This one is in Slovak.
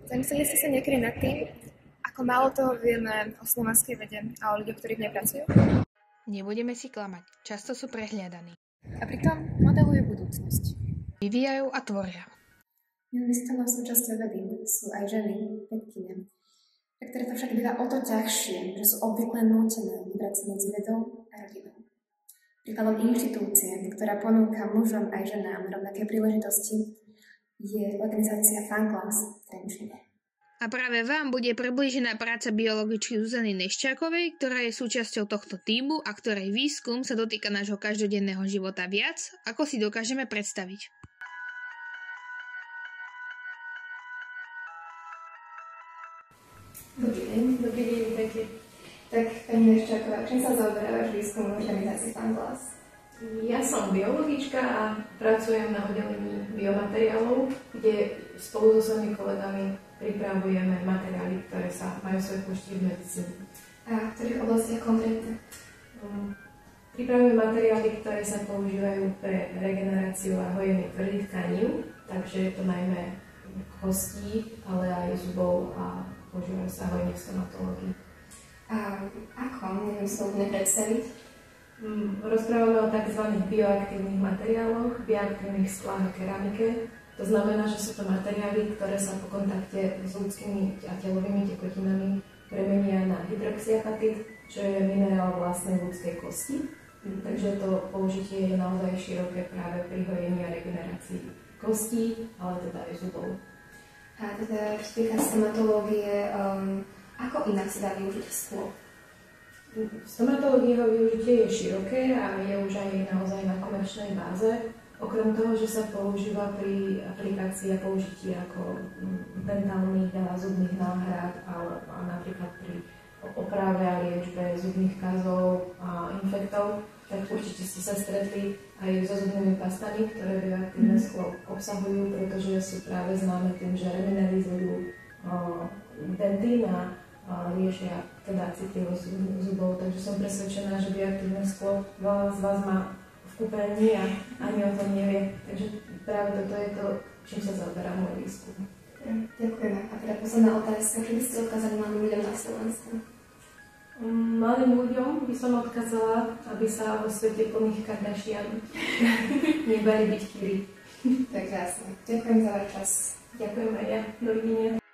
Zamysleli ste sa niekedy nad tým, ako málo toho vieme o slovenskej vede a o ľuďoch, ktorí v nej pracujú? Nebudeme si klamať, často sú prehliadaní. A pritom modelujú budúcnosť. Vyvíjajú a tvoria. Neuvěřitelnou súčasťou vedy sú aj ženy, vedkyne, pre ktoré to však býva o to ťažšie, že sú obvykle nútené vybrať sa medzi vedou a rodinou. Príkladom inštitúcie, ktorá ponúka mužom aj ženám rovnaké príležitosti, je organizácia FunClass v Trenčine. A práve vám bude priblížená práca biologičky Zuzany Nešťákovej, ktorá je súčasťou tohto tímu a ktorej výskum sa dotýka nášho každodenného života viac, ako si dokážeme predstaviť. Dobrý deň, vítajte. Tak, pani Nešťáková, čím sa zaoberá váš výskum v organizácii FunClass? Ja som biologička a pracujem na oddelení biomateriálov, kde spolu so svojimi kolegami pripravujeme materiály, ktoré sa majú svoje použití v medicíne. A v ktorých oblastiach konkrétne? Pripravujeme materiály, ktoré sa používajú pre regeneráciu a hojenie tvrdých tkanív, takže je to najmä kostí, ale aj zubov a používajú sa hojenie v stomatológii. A ako? Neviem si to úplne predstaviť. Rozprávame o tzv. Bioaktívnych materiáloch, bioaktívnych sklách a keramike. To znamená, že sú to materiály, ktoré sa po kontakte s ľudskými a telovými tekutinami premenia na hydroxyapatít, čo je minerál vlastnej ľudskej kosti. Takže to použitie je naozaj široké práve pri hojení a regenerácii kostí, ale teda aj zubov. A teda, čo týka stomatológie, ako inak sa dá využiť sklo? V stomatológii jeho využitie je široké a je už aj naozaj na komerčnej báze. Okrem toho, že sa používa pri aplikácii a použití ako dentálnych a zubných náhrad a napríklad pri oprave a liečbe zubných kazov a infektov, tak určite ste sa stretli aj so zubnými pastami, ktoré bioaktívne sklo obsahujú, pretože sú práve známe tým, že remineralizujú dentín a riešia teda citlivosť zubov, takže som presvedčená, že bioaktívne sklo veľa z vás má v kúpeľni a ani o tom nevie. Takže práve toto je to, čím sa zaoberá môj výskum. Ďakujeme. A teda posledná otázka, čo by ste odkázali mladým ľuďom na Slovensku? Mladým ľuďom by som odkázala, aby sa vo svete plných Kardashian nebali byť chvíli. To je krásne. Ďakujem za váš čas. Ďakujem aj ja. Dovidenia.